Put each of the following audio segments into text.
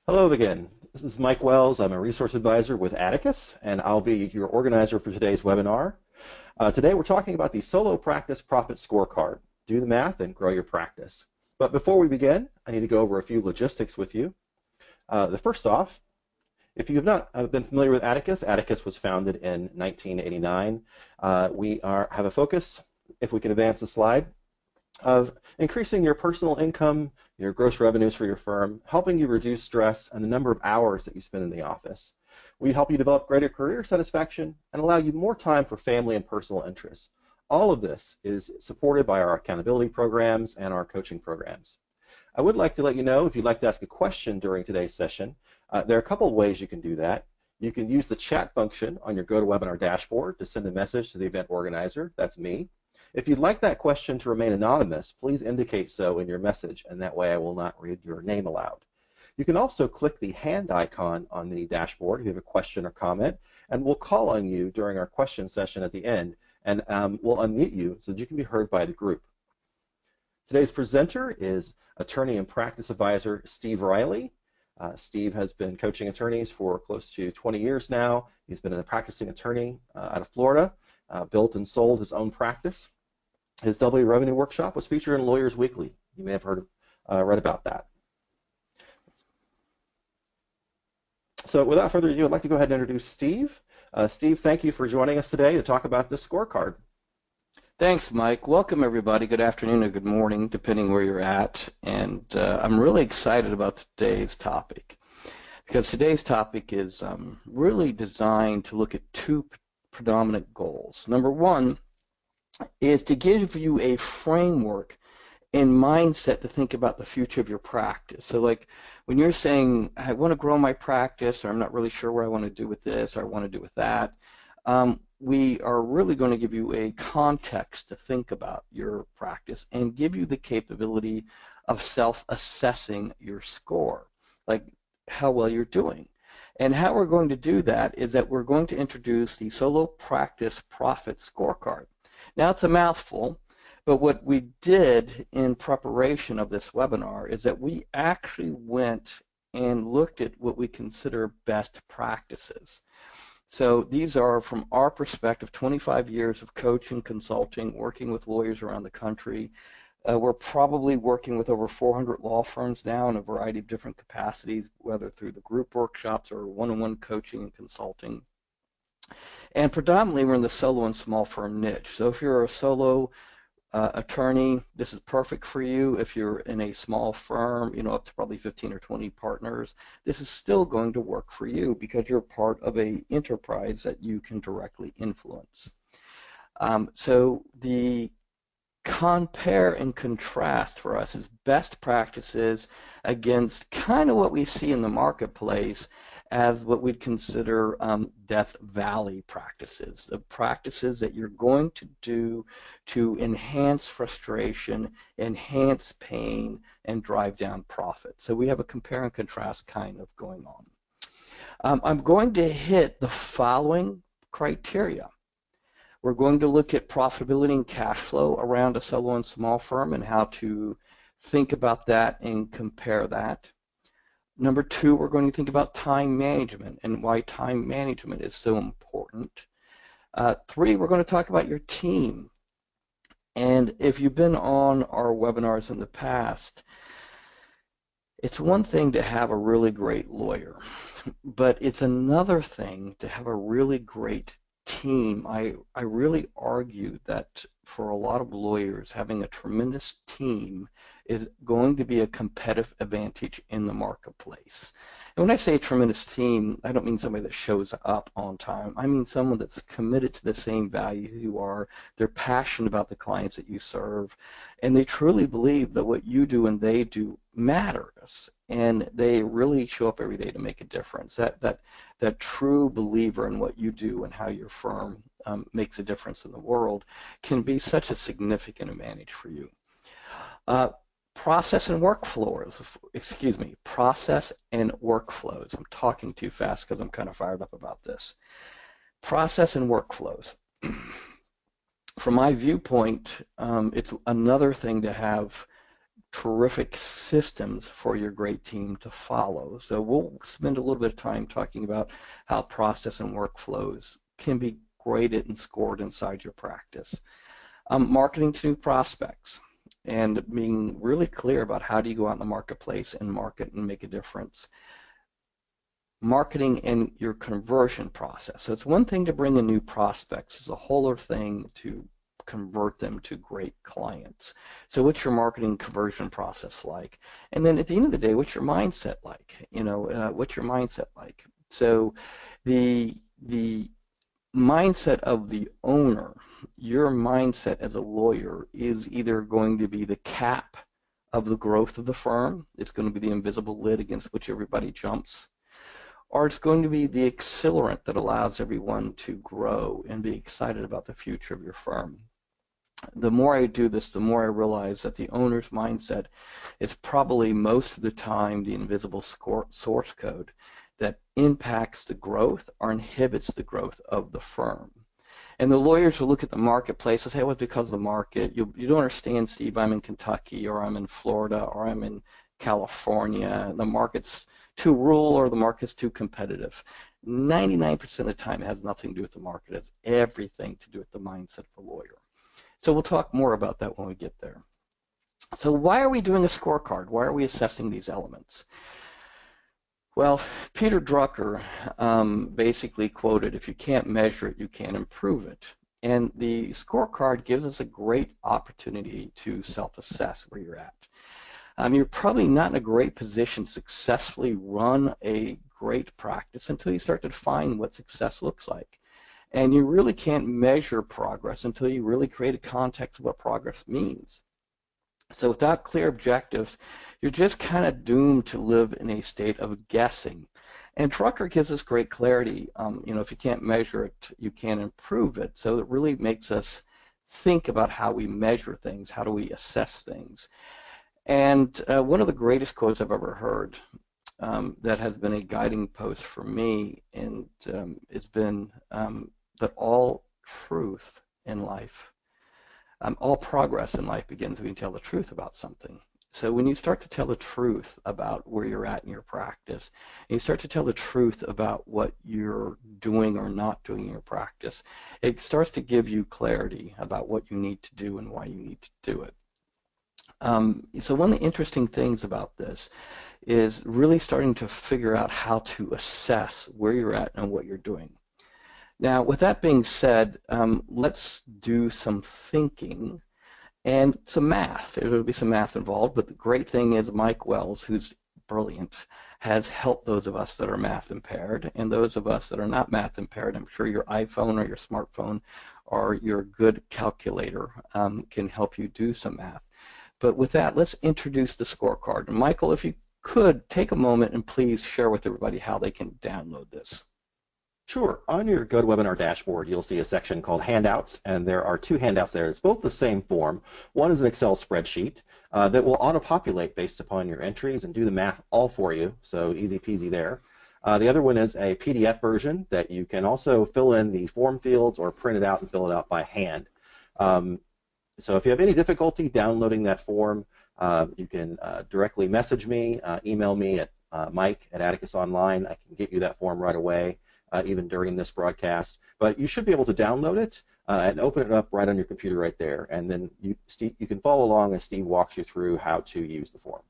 Hello again. This is Mike Wells. I'm a resource advisor with Atticus, and I'll be your organizer for today's webinar. Today we're talking about the Solo Practice Profit Scorecard. Do the math and grow your practice. But before we begin, I need to go over a few logistics with you. The first off, if you have not been familiar with Atticus, Atticus was founded in 1989. We have a focus, if we can advance the slide, of increasing your personal income, your gross revenues for your firm, helping you reduce stress and the number of hours that you spend in the office. We help you develop greater career satisfaction and allow you more time for family and personal interests. All of this is supported by our accountability programs and our coaching programs. I would like to let you know, if you'd like to ask a question during today's session, there are a couple of ways you can do that. You can use the chat function on your GoToWebinar dashboard to send a message to the event organizer. That's me. If you'd like that question to remain anonymous, please indicate so in your message, and that way I will not read your name aloud. You can also click the hand icon on the dashboard if you have a question or comment, and we'll call on you during our question session at the end, and we'll unmute you so that you can be heard by the group. Today's presenter is attorney and practice advisor Steve Riley. Steve has been coaching attorneys for close to 20 years now. He's been a practicing attorney out of Florida, built and sold his own practice. His W Revenue Workshop was featured in Lawyers Weekly. You may have read about that. So without further ado, I'd like to go ahead and introduce Steve. Steve, thank you for joining us today to talk about this scorecard. Thanks, Mike. Welcome, everybody. Good afternoon or good morning, depending where you're at. And I'm really excited about today's topic because today's topic is really designed to look at two predominant goals. Number one is to give you a framework and mindset to think about the future of your practice. So like when you're saying, I want to grow my practice, or I'm not really sure what I want to do with this, or I want to do with that, we are really going to give you a context to think about your practice and give you the capability of self-assessing your score, like how well you're doing. And how we're going to do that is that we're going to introduce the Solo Practice Profit Scorecard. Now, it's a mouthful, but what we did in preparation of this webinar is that we actually went and looked at what we consider best practices. So these are, from our perspective, 25 years of coaching, consulting, working with lawyers around the country. We're probably working with over 400 law firms now in a variety of different capacities, whether through the group workshops or one-on-one coaching and consulting. And predominantly, we're in the solo and small firm niche. So if you're a solo attorney, this is perfect for you. If you're in a small firm, up to probably 15 or 20 partners, this is still going to work for you because you're part of an enterprise that you can directly influence. So the compare and contrast for us is best practices against kind of what we see in the marketplace as what we'd consider Death Valley practices, the practices that you're going to do to enhance frustration, enhance pain, and drive down profit. So we have a compare and contrast kind of going on. I'm going to hit the following criteria. We're going to look at profitability and cash flow around a solo and small firm and how to think about that and compare that. Number two, we're going to think about time management and why time management is so important. Three, we're going to talk about your team. And if you've been on our webinars in the past, it's one thing to have a really great lawyer, but it's another thing to have a really great team. I really argue that for a lot of lawyers, having a tremendous team is going to be a competitive advantage in the marketplace. And when I say a tremendous team, I don't mean somebody that shows up on time. I mean someone that's committed to the same values you are. They're passionate about the clients that you serve, and they truly believe that what you do and they do matters, and they really show up every day to make a difference. That true believer in what you do and how your firm makes a difference in the world can be such a significant advantage for you. Process and workflows, process and workflows. I'm talking too fast because I'm kind of fired up about this. Process and workflows. From my viewpoint, it's another thing to have terrific systems for your great team to follow. So we'll spend a little bit of time talking about how process and workflows can be graded and scored inside your practice. Marketing to new prospects and being really clear about how do you go out in the marketplace and market and make a difference. Marketing and your conversion process. So it's one thing to bring in new prospects. It's a whole other thing to convert them to great clients. So what's your marketing conversion process like? And then at the end of the day, what's your mindset like? What's your mindset like? So the mindset of the owner, your mindset as a lawyer is either going to be the cap of the growth of the firm. It's going to be the invisible lid against which everybody jumps. Or it's going to be the accelerant that allows everyone to grow and be excited about the future of your firm. The more I do this, the more I realize that the owner's mindset is probably most of the time the invisible source code that impacts the growth or inhibits the growth of the firm. And the lawyers will look at the marketplace and say, well, it's because of the market. You don't understand, Steve, I'm in Kentucky, or I'm in Florida, or I'm in California. The market's too rural, or the market's too competitive. 99% of the time it has nothing to do with the market. It has everything to do with the mindset of the lawyer. So we'll talk more about that when we get there. So why are we doing a scorecard? Why are we assessing these elements? Well, Peter Drucker basically quoted, if you can't measure it, you can't improve it. And the scorecard gives us a great opportunity to self-assess where you're at. You're probably not in a great position to successfully run a great practice until you start to define what success looks like. And you really can't measure progress until you really create a context of what progress means. So without clear objectives, you're just kind of doomed to live in a state of guessing. And Drucker gives us great clarity. If you can't measure it, you can't improve it. So it really makes us think about how we measure things, how do we assess things. And one of the greatest quotes I've ever heard that has been a guiding post for me, and it's been that all truth in life, all progress in life begins when you tell the truth about something. So when you start to tell the truth about where you're at in your practice, and you start to tell the truth about what you're doing or not doing in your practice, it starts to give you clarity about what you need to do and why you need to do it. So one of the interesting things about this is really starting to figure out how to assess where you're at and what you're doing. Now, with that being said, let's do some thinking and some math. There will be some math involved, but the great thing is Mike Wells, who's brilliant, has helped those of us that are math impaired, and those of us that are not math impaired. I'm sure your iPhone or your smartphone or your good calculator can help you do some math. But with that, let's introduce the scorecard. And Michael, if you could take a moment and please share with everybody how they can download this. Sure. On your GoToWebinar dashboard, you'll see a section called Handouts, and there are two handouts there. It's both the same form. One is an Excel spreadsheet that will auto-populate based upon your entries and do the math all for you, so easy peasy there. The other one is a PDF version that you can also fill in the form fields or print it out and fill it out by hand. So if you have any difficulty downloading that form, you can directly message me, email me at Mike@Atticus Online. I can get you that form right away. Even during this broadcast, but you should be able to download it and open it up right on your computer right there, and then you can follow along as Steve walks you through how to use the form.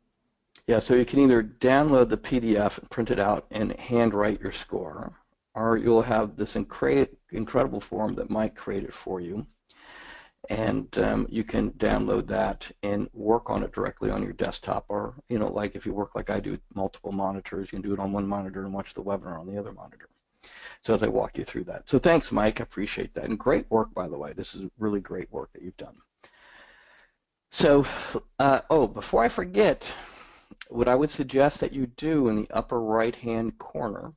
Yeah, so you can either download the PDF and print it out and handwrite your score, or you'll have this incredible form that Mike created for you, and you can download that and work on it directly on your desktop, or like if you work like I do, multiple monitors, you can do it on one monitor and watch the webinar on the other monitor. So as I walk you through that. So thanks, Mike. I appreciate that. And great work, by the way. This is really great work that you've done. So, before I forget, what I would suggest that you do in the upper right-hand corner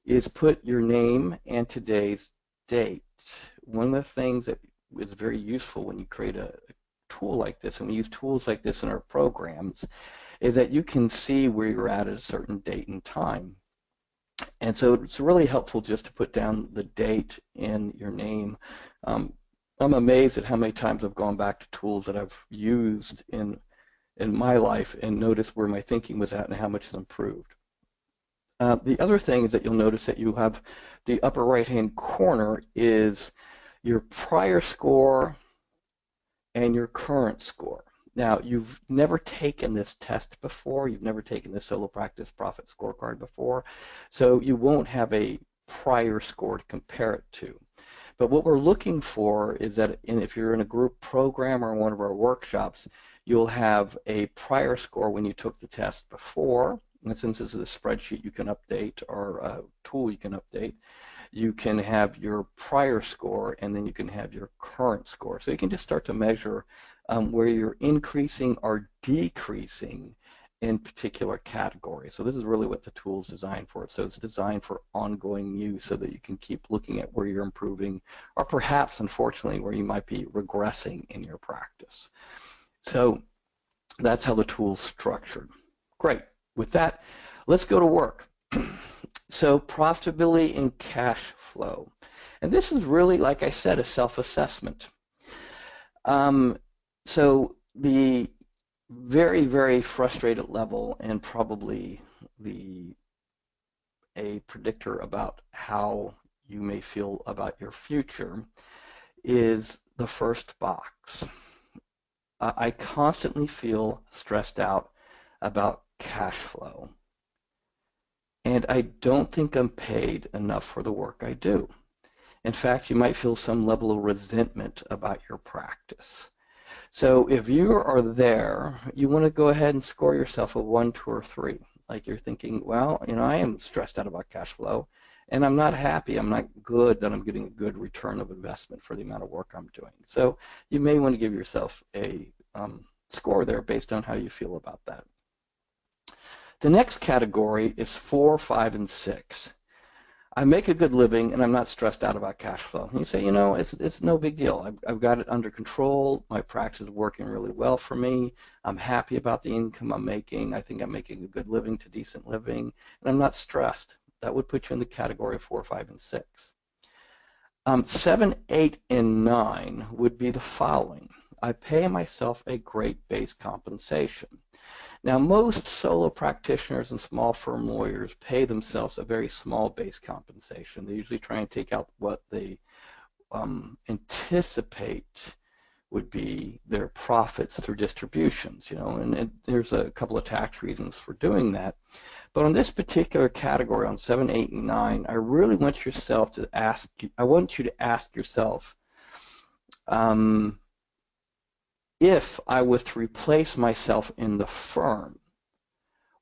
is put your name and today's date. One of the things that is very useful when you create a tool like this, and we use tools like this in our programs, is that you can see where you're at a certain date and time. And so it's really helpful just to put down the date in your name. I'm amazed at how many times I've gone back to tools that I've used in in my life and notice where my thinking was at and how much has improved. The other thing is that you'll notice that you have the upper right-hand corner is your prior score and your current score. Now, you've never taken this test before. You've never taken this Solo Practice Profit Scorecard before, so you won't have a prior score to compare it to. But what we're looking for is that if you're in a group program or one of our workshops, you'll have a prior score when you took the test before. And since this is a spreadsheet you can update or a tool you can update, you can have your prior score and then you can have your current score. So you can just start to measure where you're increasing or decreasing in particular categories. So this is really what the tool is designed for. So it's designed for ongoing use so that you can keep looking at where you're improving or perhaps, unfortunately, where you might be regressing in your practice. So that's how the tool's structured. Great. With that, let's go to work. So profitability and cash flow. And this is really, like I said, a self-assessment. So the very, very frustrated level and probably a predictor about how you may feel about your future is the first box. I constantly feel stressed out about cash flow, and I don't think I'm paid enough for the work I do. In fact, you might feel some level of resentment about your practice. So if you are there, you want to go ahead and score yourself a 1, 2, or 3. Like you're thinking, well, I am stressed out about cash flow, and I'm not happy. I'm not good that I'm getting a good return of investment for the amount of work I'm doing. So you may want to give yourself a score there based on how you feel about that. The next category is 4, 5, and 6. I make a good living and I'm not stressed out about cash flow. And you say, it's no big deal. I've got it under control. My practice is working really well for me. I'm happy about the income I'm making. I think I'm making a good living to decent living, and I'm not stressed. That would put you in the category of 4, 5, and 6. 7, 8, and 9 would be the following. I pay myself a great base compensation. Now, most solo practitioners and small firm lawyers pay themselves a very small base compensation. They usually try and take out what they anticipate would be their profits through distributions, and there's a couple of tax reasons for doing that. But on this particular category, on 7, 8, and 9, I really want you to ask yourself, if I was to replace myself in the firm,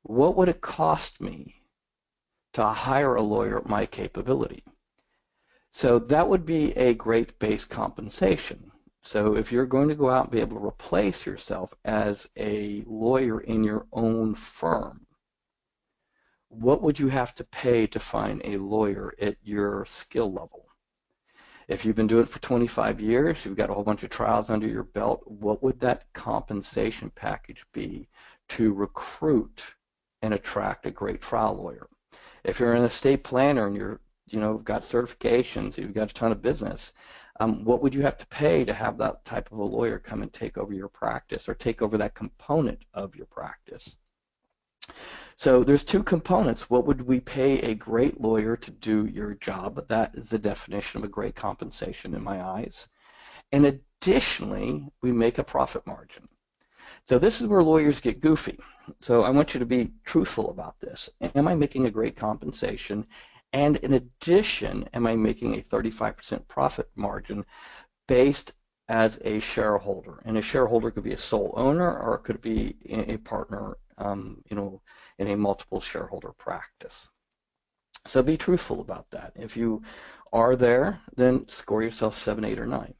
what would it cost me to hire a lawyer at my capability? So that would be a great base compensation. So if you're going to go out and be able to replace yourself as a lawyer in your own firm, what would you have to pay to find a lawyer at your skill level? If you've been doing it for 25 years, you've got a whole bunch of trials under your belt, what would that compensation package be to recruit and attract a great trial lawyer? If you're an estate planner and you've got certifications, you've got a ton of business, what would you have to pay to have that type of a lawyer come and take over your practice or take over that component of your practice? So there's two components. What would we pay a great lawyer to do your job? That is the definition of a great compensation in my eyes. And additionally, we make a profit margin. So this is where lawyers get goofy. So I want you to be truthful about this. Am I making a great compensation? And in addition, am I making a 35% profit margin based as a shareholder? And a shareholder could be a sole owner, or it could be a partner in a multiple shareholder practice. So be truthful about that. If you are there, then score yourself 7, 8, or 9.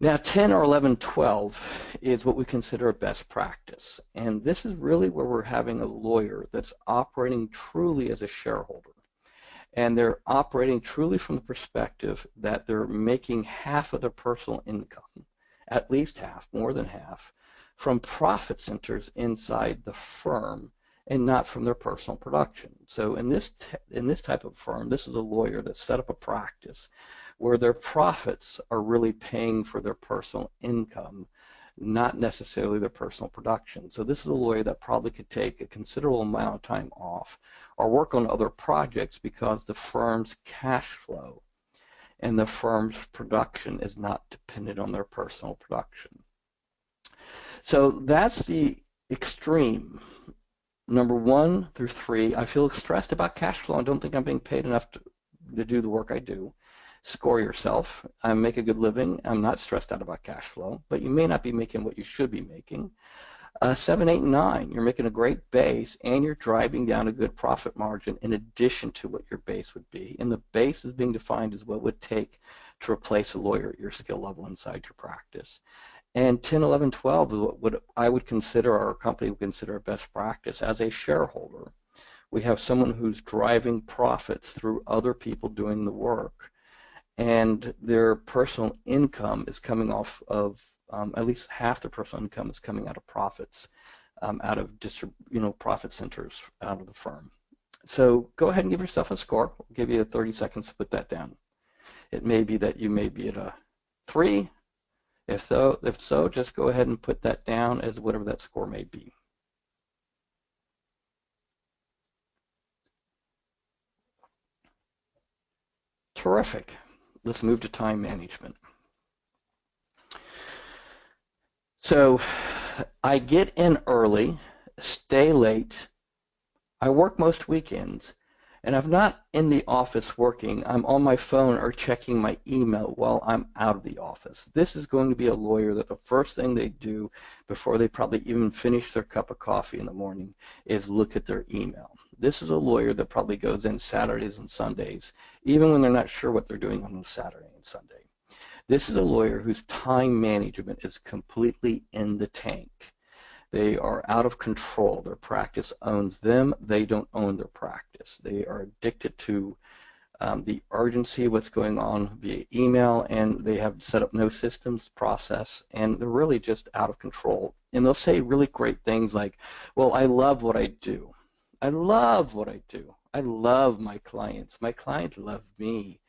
Now 10 or 11, 12 is what we consider a best practice. And this is really where we're having a lawyer that's operating truly as a shareholder. And they're operating truly from the perspective that they're making half of their personal income, at least half, more than half, from profit centers inside the firm and not from their personal production. So in this type of firm, this is a lawyer that set up a practice where their profits are really paying for their personal income, not necessarily their personal production. So this is a lawyer that probably could take a considerable amount of time off or work on other projects because the firm's cash flow and the firm's production is not dependent on their personal production. So that's the extreme. Number 1 through 3, I feel stressed about cash flow. I don't think I'm being paid enough to do the work I do. Score yourself. I make a good living. I'm not stressed out about cash flow, but you may not be making what you should be making. 7, 8, and 9, you're making a great base and you're driving down a good profit margin in addition to what your base would be. And the base is being defined as what it would take to replace a lawyer at your skill level inside your practice. And 10, 11, 12 is what I would consider, our company would consider a best practice. As a shareholder, we have someone who's driving profits through other people doing the work, and their personal income is coming off of at least half their personal income is coming out of profits, out of profit centers out of the firm. So go ahead and give yourself a score. I'll give you 30 seconds to put that down. It may be that you may be at a 3. If so, just go ahead and put that down as whatever that score may be. Terrific. Let's move to time management. So I get in early, stay late. I work most weekends, and I'm not in the office working. I'm on my phone or checking my email while I'm out of the office. This is going to be a lawyer that the first thing they do before they probably even finish their cup of coffee in the morning is look at their email. This is a lawyer that probably goes in Saturdays and Sundays, even when they're not sure what they're doing on a Saturday and Sunday. This is a lawyer whose time management is completely in the tank. They are out of control. Their practice owns them. They don't own their practice. They are addicted to the urgency of what's going on via email, and they have set up no systems process, and they're really just out of control. And they'll say really great things like, well, I love what I do. I love what I do. I love my clients. My clients love me.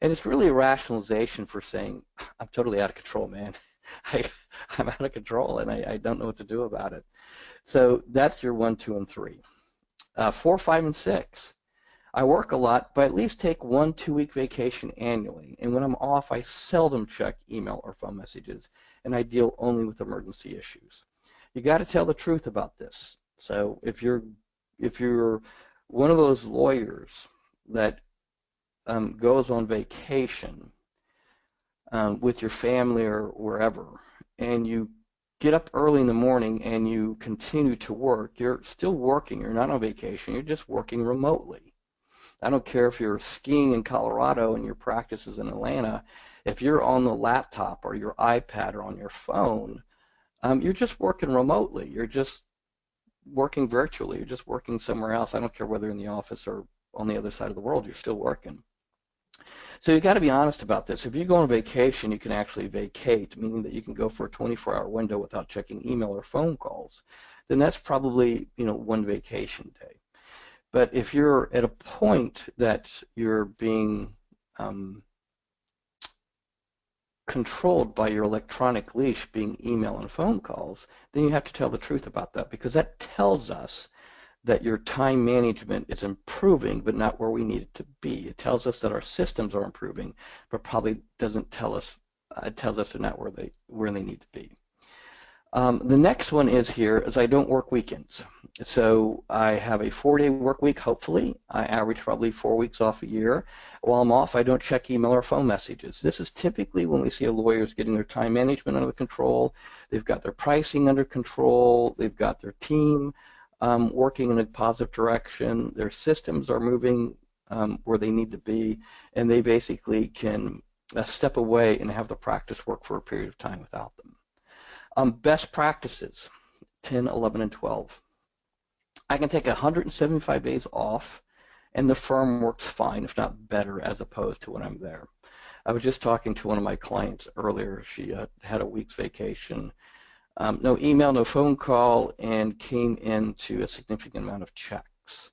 And it's really a rationalization for saying, I'm totally out of control, man. I'm out of control, and I don't know what to do about it. So that's your 1, 2, and 3. 4, 5, and 6. I work a lot, but I at least take 1 2-week vacation annually. And when I'm off, I seldom check email or phone messages, and I deal only with emergency issues. You got to tell the truth about this. So if you're one of those lawyers that goes on vacation with your family or wherever, and you get up early in the morning and you continue to work, you're still working. You're not on vacation. You're just working remotely. I don't care if you're skiing in Colorado and your practice is in Atlanta. If you're on the laptop or your iPad or on your phone, you're just working remotely. You're just working virtually. You're just working somewhere else. I don't care whether in the office or on the other side of the world, you're still working. So you got to be honest about this. If you go on vacation, you can actually vacate, meaning that you can go for a 24-hour window without checking email or phone calls. Then that's probably, 1 vacation day. But if you're at a point that you're being controlled by your electronic leash, being email and phone calls, then you have to tell the truth about that, because that tells us that your time management is improving, but not where we need it to be. It tells us that our systems are improving, but probably doesn't tell us. It tells us they're not where they need to be. The next one is I don't work weekends. So I have a 4-day work week, hopefully. I average probably 4 weeks off a year. While I'm off, I don't check email or phone messages. This is typically when we see a lawyer is getting their time management under control. They've got their pricing under control. They've got their team working in a positive direction. Their systems are moving where they need to be, and they basically can step away and have the practice work for a period of time without them. Best practices, 10, 11, and 12. I can take 175 days off, and the firm works fine, if not better, as opposed to when I'm there. I was just talking to one of my clients earlier. She had a week's vacation, no email, no phone call, and came into a significant amount of checks.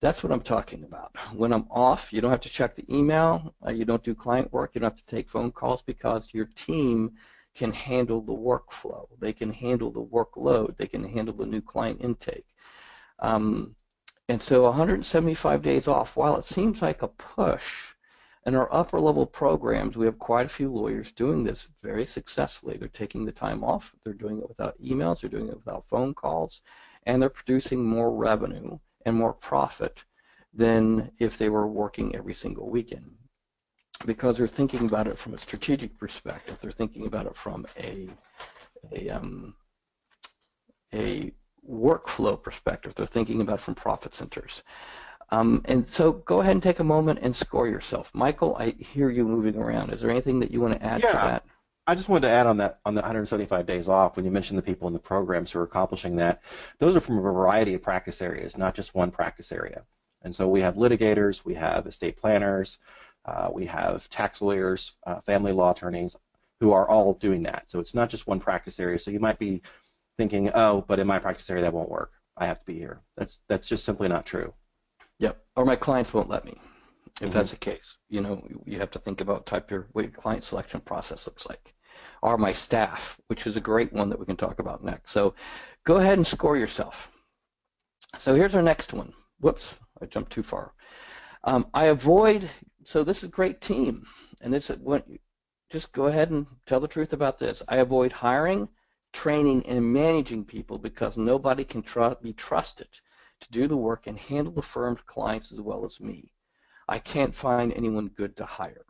That's what I'm talking about. When I'm off, you don't have to check the email, you don't do client work, you don't have to take phone calls, because your team can handle the workflow. They can handle the workload. They can handle the new client intake. And so 175 days off, while it seems like a push, in our upper level programs, we have quite a few lawyers doing this very successfully. They're taking the time off. They're doing it without emails. They're doing it without phone calls. And they're producing more revenue and more profit than if they were working every single weekend. Because they're thinking about it from a strategic perspective. They're thinking about it from a workflow perspective. They're thinking about it from profit centers. And so go ahead and take a moment and score yourself. Michael, I hear you moving around. Is there anything that you want to add to that? I just wanted to add on the 175 days off, when you mentioned the people in the programs who are accomplishing that, those are from a variety of practice areas, not just one practice area. And so we have litigators, we have estate planners, we have tax lawyers, family law attorneys, who are all doing that. So it's not just one practice area. So you might be thinking, oh, but in my practice area that won't work. I have to be here. That's just simply not true. Yep. Or my clients won't let me. If that's the case, you know, you have to think about what your client selection process looks like. Or my staff, which is a great one that we can talk about next. So go ahead and score yourself. So here's our next one. Whoops, I jumped too far. So this is a great team. And this is what, just go ahead and tell the truth about this. I avoid hiring, training, and managing people because nobody can be trusted to do the work and handle the firm's clients as well as me. I can't find anyone good to hire.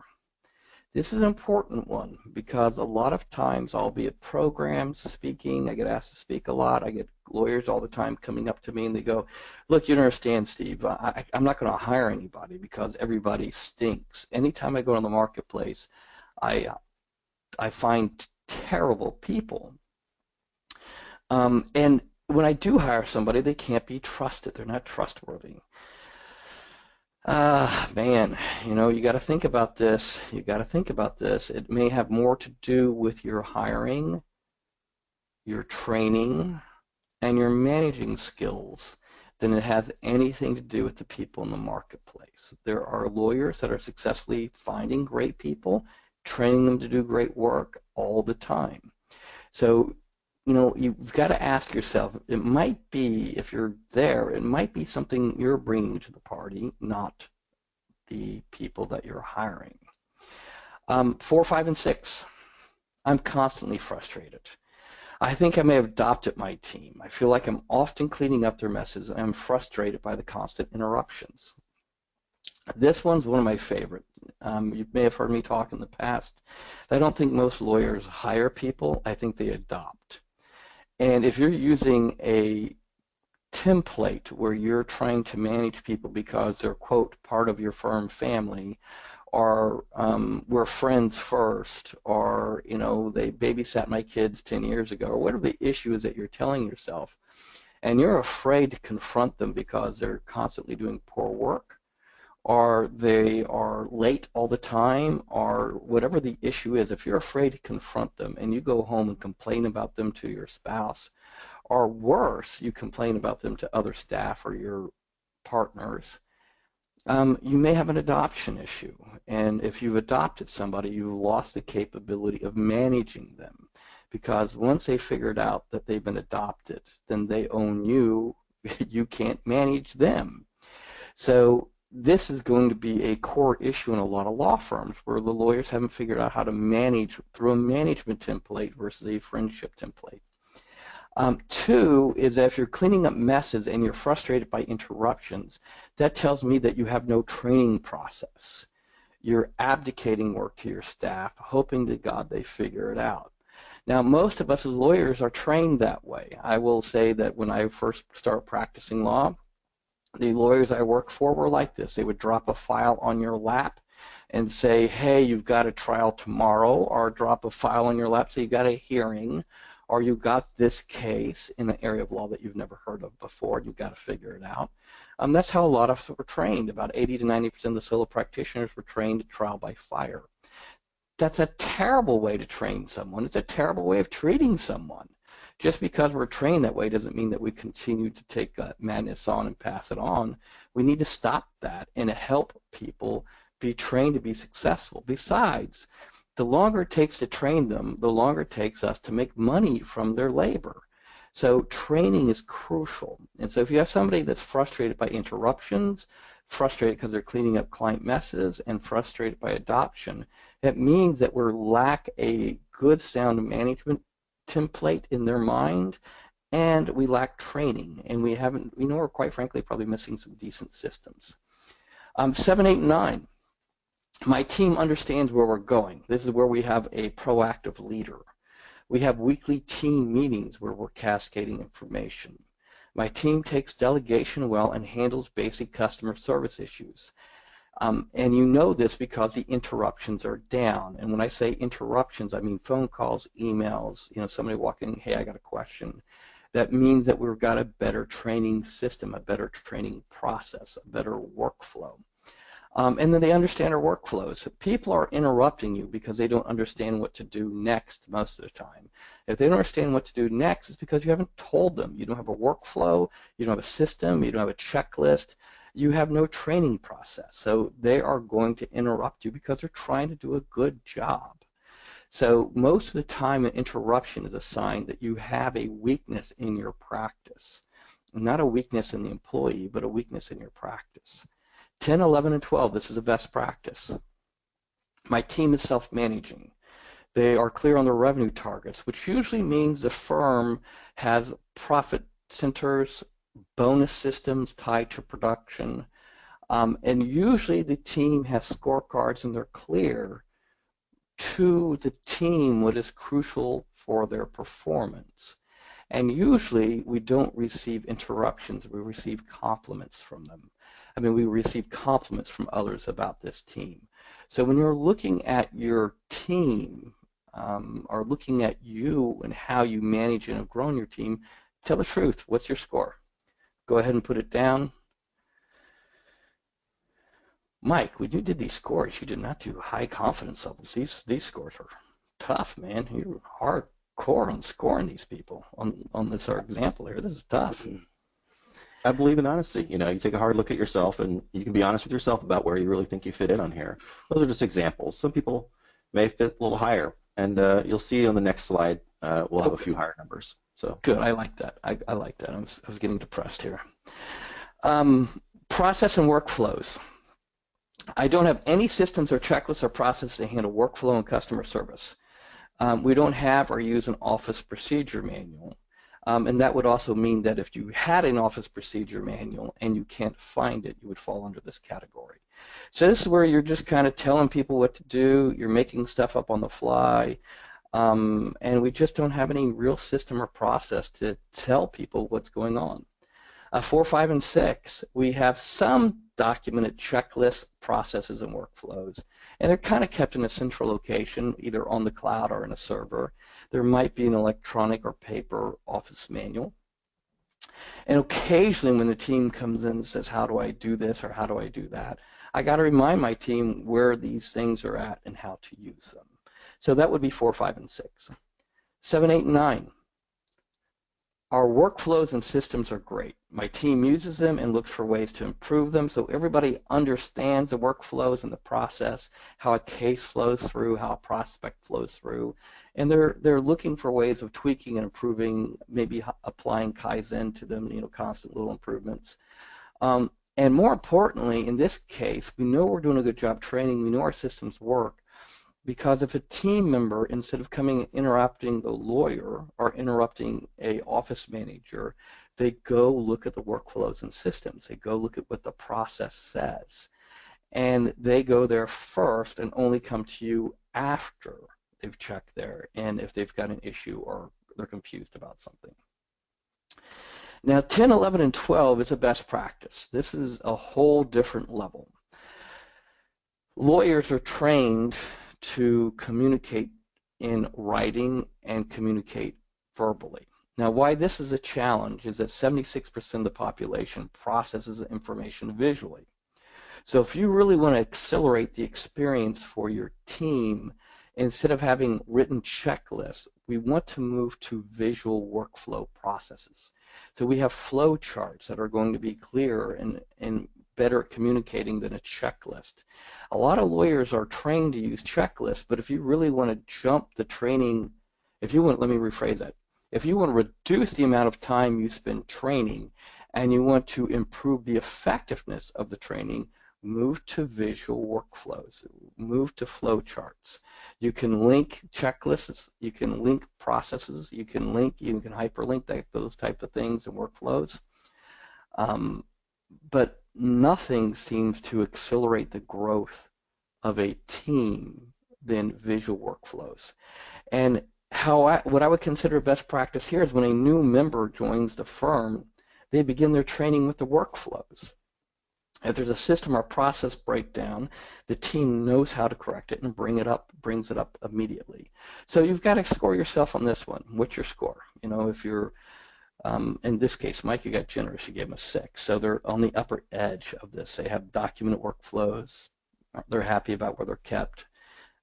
This is an important one because a lot of times I'll be at programs speaking. I get asked to speak a lot. I get lawyers all the time coming up to me and they go, look, you don't understand, Steve. I'm not going to hire anybody because everybody stinks. Anytime I go in the marketplace, I find terrible people. And when I do hire somebody, they can't be trusted. They're not trustworthy. Man, you know, you got to think about this. You got to think about this. It may have more to do with your hiring, your training, and your managing skills than it has anything to do with the people in the marketplace. There are lawyers that are successfully finding great people, training them to do great work all the time. So, you know, you've got to ask yourself, it might be, if you're there, it might be something you're bringing to the party, not the people that you're hiring. 4, 5, and 6, I'm constantly frustrated. I think I may have adopted my team. I feel like I'm often cleaning up their messes, and I'm frustrated by the constant interruptions. This one's one of my favorites. You may have heard me talk in the past. I don't think most lawyers hire people. I think they adopt. And if you're using a template where you're trying to manage people because they're, quote, part of your firm family, or we're friends first, or, you know, they babysat my kids 10 years ago, or whatever the issue is that you're telling yourself, and you're afraid to confront them because they're constantly doing poor work, or they are late all the time, or whatever the issue is, if you're afraid to confront them and you go home and complain about them to your spouse, or worse, you complain about them to other staff or your partners, you may have an adoption issue. And if you've adopted somebody, you've lost the capability of managing them, because once they figured out that they've been adopted, then they own you. You can't manage them. So this is going to be a core issue in a lot of law firms where the lawyers haven't figured out how to manage through a management template versus a friendship template. 2 is that if you're cleaning up messes and you're frustrated by interruptions, that tells me that you have no training process. You're abdicating work to your staff, hoping to God they figure it out. Now, most of us as lawyers are trained that way. I will say that when I first started practicing law, the lawyers I worked for were like this. They would drop a file on your lap and say, hey, you've got a trial tomorrow, or drop a file on your lap, so you've got a hearing, or you got this case in an area of law that you've never heard of before, and you've got to figure it out. That's how a lot of us were trained. About 80 to 90% of the solo practitioners were trained at trial by fire. That's a terrible way to train someone. It's a terrible way of treating someone. Just because we're trained that way doesn't mean that we continue to take madness on and pass it on. We need to stop that and help people be trained to be successful. Besides, the longer it takes to train them, the longer it takes us to make money from their labor. So training is crucial. And so if you have somebody that's frustrated by interruptions, frustrated because they're cleaning up client messes, and frustrated by adoption, it means that we lack a good sound management template in their mind, and we lack training, and we're quite frankly probably missing some decent systems. 7, 8, and 9. My team understands where we're going. This is where we have a proactive leader. We have weekly team meetings where we're cascading information. My team takes delegation well and handles basic customer service issues. And you know this because the interruptions are down. And when I say interruptions, I mean phone calls, emails, somebody walking, hey, I got a question. That means that we've got a better training system, a better training process, a better workflow. And then they understand our workflows. People are interrupting you because they don't understand what to do next most of the time. If they don't understand what to do next, it's because you haven't told them. You don't have a workflow, you don't have a system, you don't have a checklist, you have no training process. So they are going to interrupt you because they're trying to do a good job. So most of the time an interruption is a sign that you have a weakness in your practice. Not a weakness in the employee, but a weakness in your practice. 10, 11, and 12, this is a best practice. My team is self-managing. They are clear on their revenue targets, which usually means the firm has profit centers, bonus systems tied to production, and usually the team has scorecards and they're clear to the team what is crucial for their performance. And usually we don't receive interruptions, we receive compliments from them. I mean, we receive compliments from others about this team. So when you're looking at your team or looking at you and how you manage and have grown your team, tell the truth. What's your score? Go ahead and put it down. Mike, when you did these scores, you did not do high confidence levels. These scores are tough, man. You're hardcore on scoring these people on this our example here. This is tough. I believe in honesty. You take a hard look at yourself and you can be honest with yourself about where you really think you fit in on here. Those are just examples. Some people may fit a little higher, and you'll see on the next slide we'll have a few higher numbers. So good. I like that. I like that. I was getting depressed here. Process and workflows. I don't have any systems or checklists or processes to handle workflow and customer service. We don't have or use an office procedure manual. And that would also mean that if you had an office procedure manual and you can't find it, you would fall under this category. So this is where you're just kind of telling people what to do, you're making stuff up on the fly, and we just don't have any real system or process to tell people what's going on. 4, 5, and 6, we have some documented checklists, processes, and workflows, and they're kind of kept in a central location, either on the cloud or in a server. There might be an electronic or paper office manual. And occasionally when the team comes in and says, how do I do this or how do I do that, I got to remind my team where these things are at and how to use them. So that would be 4, 5, and 6. 7, 8, and 9. Our workflows and systems are great. My team uses them and looks for ways to improve them so everybody understands the workflows and the process, how a case flows through, how a prospect flows through, and they're looking for ways of tweaking and improving, maybe applying Kaizen to them, constant little improvements. And more importantly, in this case, we know we're doing a good job training, we know our systems work, because if a team member, instead of coming and interrupting the lawyer or interrupting a office manager, they go look at the workflows and systems. They go look at what the process says. And they go there first and only come to you after they've checked there and if they've got an issue or they're confused about something. Now 10, 11, and 12 is a best practice. This is a whole different level. Lawyers are trained to communicate in writing and communicate verbally. Now, why this is a challenge is that 76% of the population processes information visually. So if you really want to accelerate the experience for your team, instead of having written checklists, we want to move to visual workflow processes. So we have flow charts that are going to be clear and better at communicating than a checklist. A lot of lawyers are trained to use checklists, but if you really want to jump the training, if you want, let me rephrase that. If you want to reduce the amount of time you spend training and you want to improve the effectiveness of the training, move to visual workflows, move to flow charts. You can link checklists, you can link processes, you can hyperlink those type of things and workflows. But nothing seems to accelerate the growth of a team than visual workflows. And what I would consider best practice here is when a new member joins the firm, they begin their training with the workflows. If there's a system or process breakdown, the team knows how to correct it and brings it up immediately. So you've got to score yourself on this one. What's your score? You know, if you're, in this case, Mike, you got generous, you gave them a 6. So they're on the upper edge of this. They have documented workflows. They're happy about where they're kept.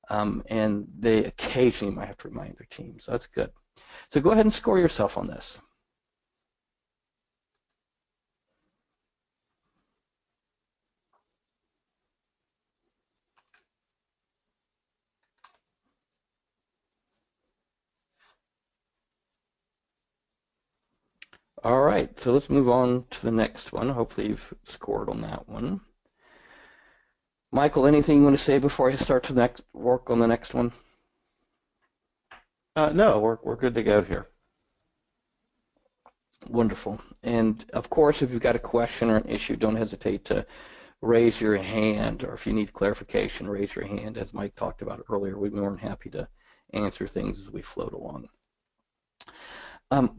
And they occasionally might have to remind their team. So that's good. So go ahead and score yourself on this. All right, so let's move on to the next one. Hopefully you've scored on that one. Michael, anything you want to say before I start to work on the next one? No, we're good to go here. Wonderful. And of course, if you've got a question or an issue, don't hesitate to raise your hand, or if you need clarification, raise your hand. As Mike talked about earlier, we'd be more than happy to answer things as we float along.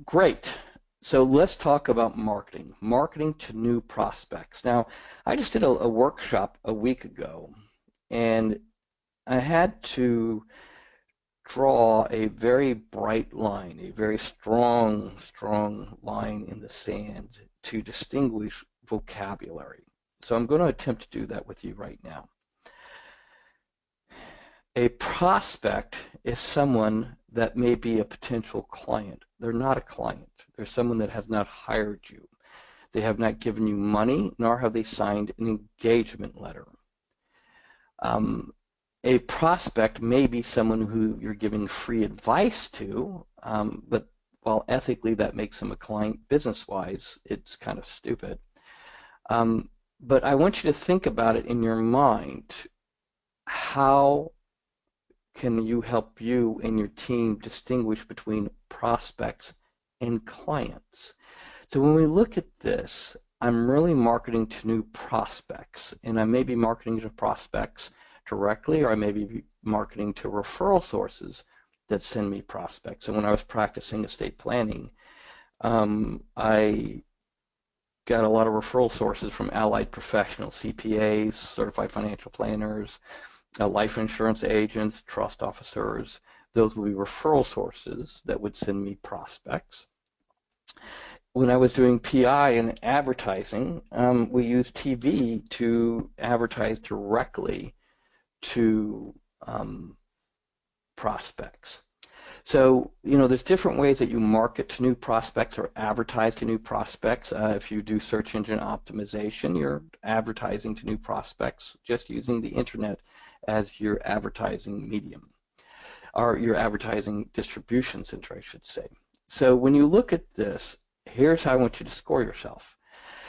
Great. So let's talk about marketing to new prospects. Now, I just did a workshop a week ago, and I had to draw a very bright line, a very strong line in the sand to distinguish vocabulary. So I'm going to attempt to do that with you right now. A prospect is someone that may be a potential client. They're not a client. They're someone that has not hired you. They have not given you money, nor have they signed an engagement letter. A prospect may be someone who you're giving free advice to, but while ethically that makes them a client, business-wise, it's kind of stupid. But I want you to think about it in your mind. How can you help you and your team distinguish between prospects and clients? So when we look at this, I'm really marketing to new prospects, and I may be marketing to prospects directly, or I may be marketing to referral sources that send me prospects. And when I was practicing estate planning, I got a lot of referral sources from allied professionals, CPAs, certified financial planners, life insurance agents, trust officers. Those would be referral sources that would send me prospects. When I was doing PI and advertising, we used TV to advertise directly to prospects. So, you know, there's different ways that you market to new prospects or advertise to new prospects. If you do search engine optimization, you're advertising to new prospects just using the internet as your advertising medium, or your advertising distribution center, I should say. So when you look at this, here's how I want you to score yourself.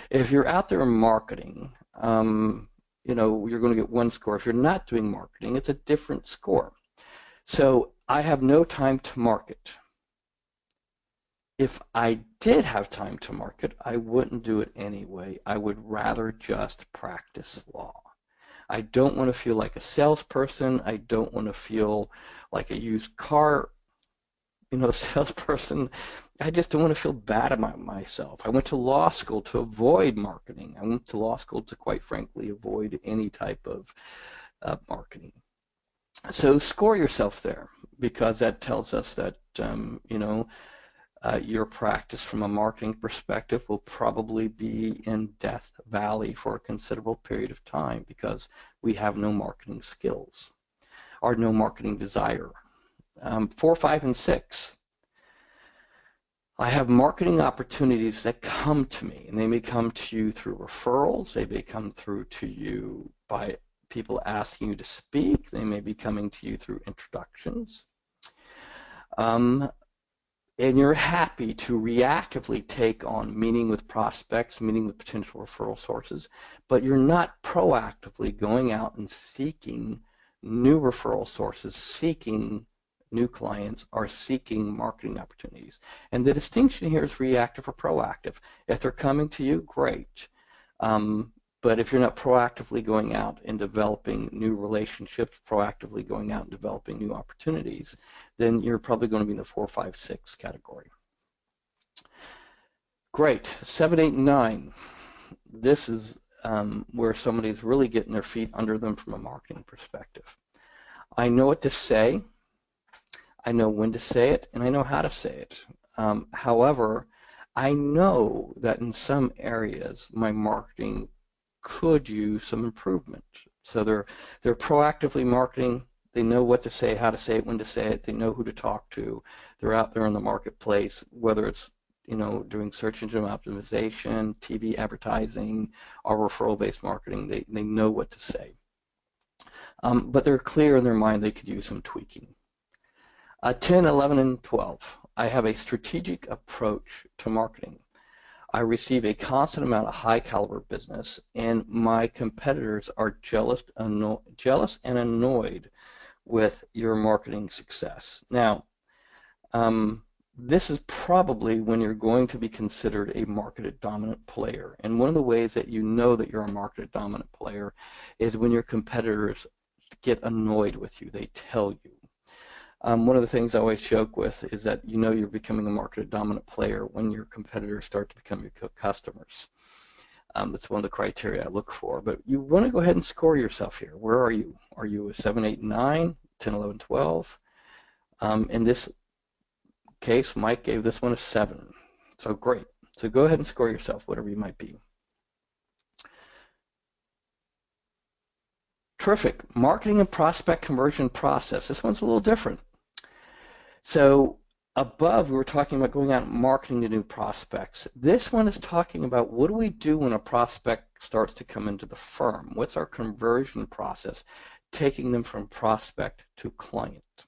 If you're out there marketing, you know, you're going to get 1 score. If you're not doing marketing, it's a different score. So I have no time to market. If I did have time to market, I wouldn't do it anyway. I would rather just practice law. I don't want to feel like a salesperson. I don't want to feel like a used car, you know, salesperson. I just don't want to feel bad about myself. I went to law school to avoid marketing. I went to law school to, quite frankly, avoid any type of marketing. So score yourself there, because that tells us that, you know, your practice from a marketing perspective will probably be in Death Valley for a considerable period of time, because we have no marketing skills or no marketing desire. 4, 5, and 6. I have marketing opportunities that come to me, and they may come to you through referrals. They may come through to you by people asking you to speak. They may be coming to you through introductions. And you're happy to reactively take on meeting with prospects, meeting with potential referral sources, but you're not proactively going out and seeking new referral sources, seeking new clients, or seeking marketing opportunities. And the distinction here is reactive or proactive. If they're coming to you, great. But if you're not proactively going out and developing new relationships, proactively going out and developing new opportunities, then you're probably going to be in the 4, 5, 6 category. Great. 7, 8, and 9. This is where somebody's really getting their feet under them from a marketing perspective. I know what to say, I know when to say it, and I know how to say it. However, I know that in some areas my marketing could use some improvement. So they're proactively marketing. They know what to say, how to say it, when to say it. They know who to talk to. They're out there in the marketplace, whether it's doing search engine optimization, TV advertising, or referral-based marketing. They know what to say. But they're clear in their mind they could use some tweaking. 10, 11, and 12. I have a strategic approach to marketing. I receive a constant amount of high caliber business, and my competitors are jealous and annoyed with your marketing success. Now, this is probably when you're going to be considered a market dominant player. And one of the ways that you know that you're a market dominant player is when your competitors get annoyed with you. They tell you. One of the things I always joke with is that you're becoming a market dominant player when your competitors start to become your customers. That's one of the criteria I look for. But you want to go ahead and score yourself here. Where are you? Are you a 7, 8, 9, 10, 11, 12? In this case, Mike gave this one a 7. So great. So go ahead and score yourself, whatever you might be. Terrific. Marketing and prospect conversion process. This one's a little different. So above, we were talking about going out and marketing to new prospects. This one is talking about what do we do when a prospect starts to come into the firm? What's our conversion process, taking them from prospect to client?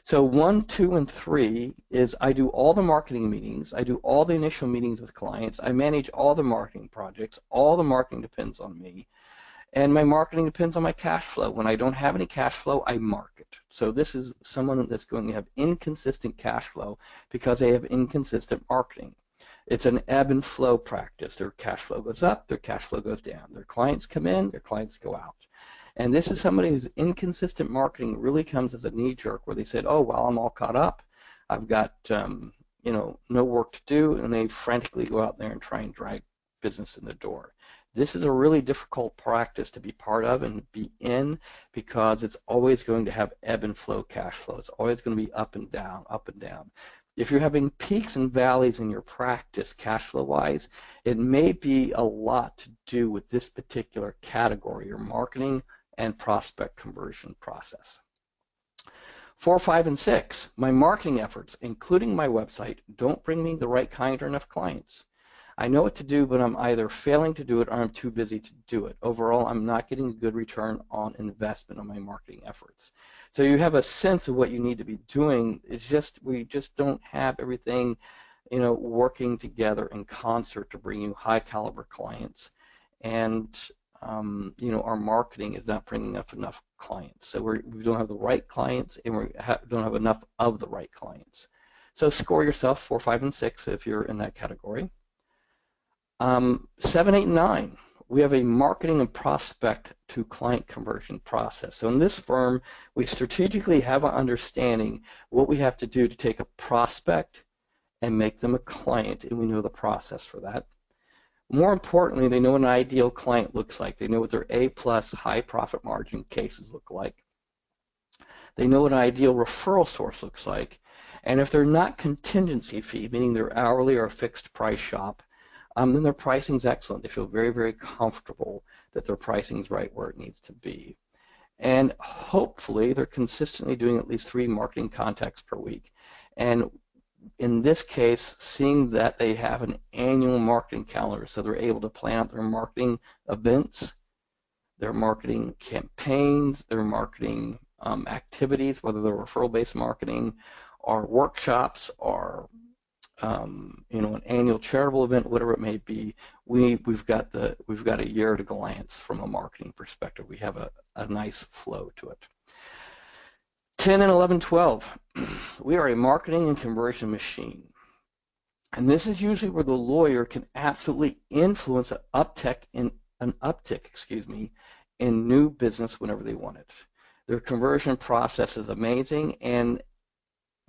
So 1, 2, and 3 is I do all the marketing meetings. I do all the initial meetings with clients. I manage all the marketing projects. All the marketing depends on me. And my marketing depends on my cash flow. When I don't have any cash flow, I market. So this is someone that's going to have inconsistent cash flow because they have inconsistent marketing. It's an ebb and flow practice. Their cash flow goes up, their cash flow goes down. Their clients come in, their clients go out. And this is somebody whose inconsistent marketing really comes as a knee jerk where they said, oh, well, I'm all caught up. I've got no work to do, and they frantically go out there and try and drag business in the door. This is a really difficult practice to be part of and be in because it's always going to have ebb and flow cash flow. It's always going to be up and down, up and down. If you're having peaks and valleys in your practice cash flow wise, it may be a lot to do with this particular category, your marketing and prospect conversion process. 4, 5, and 6, my marketing efforts, including my website, don't bring me the right kind or enough clients. I know what to do, but I'm either failing to do it or I'm too busy to do it. Overall, I'm not getting a good return on investment on my marketing efforts. So you have a sense of what you need to be doing. It's just we just don't have everything, working together in concert to bring you high caliber clients. And our marketing is not bringing up enough clients. So we don't have the right clients, and we don't have enough of the right clients. So score yourself 4, 5, and 6 if you're in that category. 7, 8, and 9, we have a marketing and prospect to client conversion process. So in this firm, we strategically have an understanding what we have to do to take a prospect and make them a client, and we know the process for that. More importantly, they know what an ideal client looks like. They know what their A+ high profit margin cases look like. They know what an ideal referral source looks like. And if they're not contingency fee, meaning they're hourly or a fixed price shop, then their pricing is excellent. They feel very, very comfortable that their pricing is right where it needs to be. And hopefully they're consistently doing at least 3 marketing contacts per week. And in this case, seeing that they have an annual marketing calendar, so they're able to plan out their marketing events, their marketing campaigns, their marketing activities, whether they're referral-based marketing or workshops or an annual charitable event, whatever it may be. We've got a year at a glance from a marketing perspective. We have a nice flow to it. 10 and 11, 12. We are a marketing and conversion machine. And this is usually where the lawyer can absolutely influence an uptick in new business whenever they want it. Their conversion process is amazing, and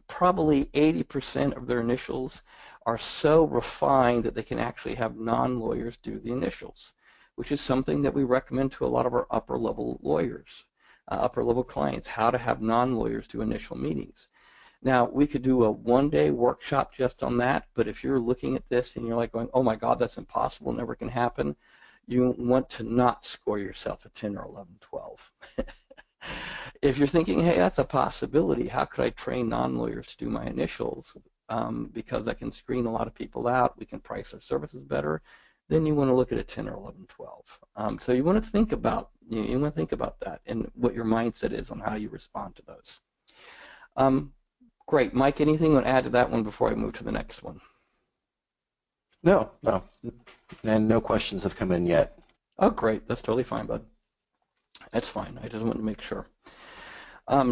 probably 80% of their initials are so refined that they can actually have non-lawyers do the initials, which is something that we recommend to a lot of our upper-level lawyers, upper-level clients, how to have non-lawyers do initial meetings. Now, we could do a one-day workshop just on that, but if you're looking at this and you're like going, oh my God, that's impossible, never can happen, you want to not score yourself a 10 or 11, 12. If you're thinking, hey, that's a possibility, how could I train non-lawyers to do my initials? Because I can screen a lot of people out, we can price our services better, then you want to look at a 10 or 11, 12. So you want to think about that and what your mindset is on how you respond to those. Great. Mike, anything you want to add to that one before I move to the next one? No. And no questions have come in yet. Oh, great. That's totally fine, bud. That's fine. I just want to make sure.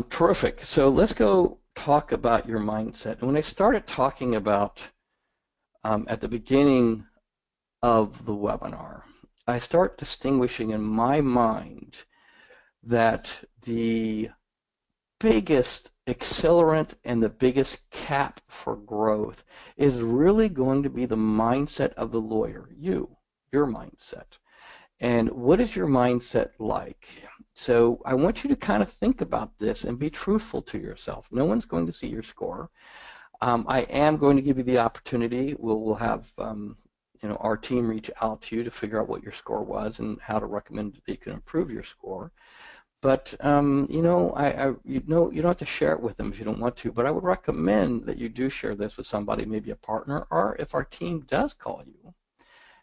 Terrific. So let's go talk about your mindset. And when I started talking about at the beginning of the webinar, I start distinguishing in my mind that the biggest accelerant and the biggest cap for growth is really going to be the mindset of the lawyer, your mindset. And what is your mindset like? So I want you to kind of think about this and be truthful to yourself. No one's going to see your score. I am going to give you the opportunity. We'll have our team reach out to you to figure out what your score was and how to recommend that you can improve your score. But you don't have to share it with them if you don't want to. But I would recommend that you do share this with somebody, maybe a partner, or if our team does call you,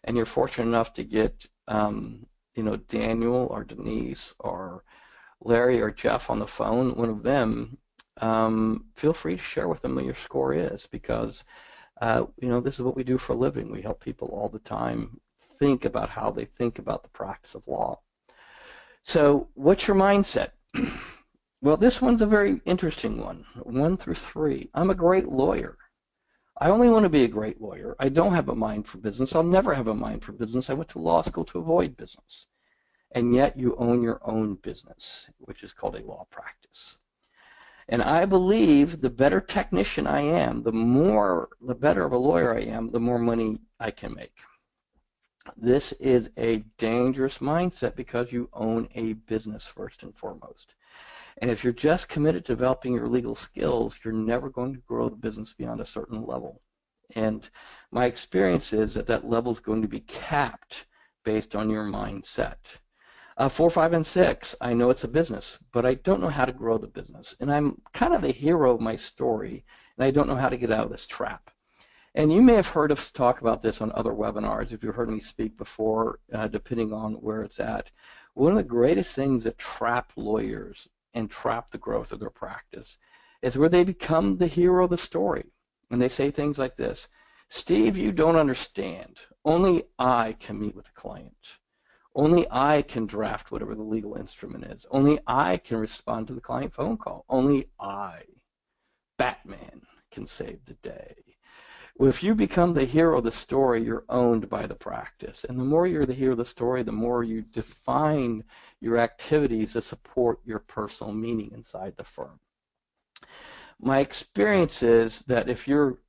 and you're fortunate enough to get Daniel or Denise or Larry or Jeff on the phone, one of them, feel free to share with them what your score is, because this is what we do for a living. We help people all the time think about how they think about the practice of law. So what's your mindset? Well, this one's a very interesting one, 1 through 3. I'm a great lawyer. I only want to be a great lawyer. I don't have a mind for business. I'll never have a mind for business. I went to law school to avoid business. And yet you own your own business, which is called a law practice. And I believe the better technician I am, the better of a lawyer I am, the more money I can make. This is a dangerous mindset because you own a business first and foremost. And if you're just committed to developing your legal skills, you're never going to grow the business beyond a certain level. And my experience is that level is going to be capped based on your mindset. 4, 5, and 6, I know it's a business, but I don't know how to grow the business. And I'm kind of the hero of my story, and I don't know how to get out of this trap. And you may have heard us talk about this on other webinars if you've heard me speak before, depending on where it's at. One of the greatest things that trap lawyers and trap the growth of their practice is where they become the hero of the story. And they say things like this: Steve, you don't understand. Only I can meet with the client. Only I can draft whatever the legal instrument is. Only I can respond to the client phone call. Only I, Batman, can save the day. Well, if you become the hero of the story, you're owned by the practice. And the more you're the hero of the story, the more you define your activities to support your personal meaning inside the firm. My experience is that if you're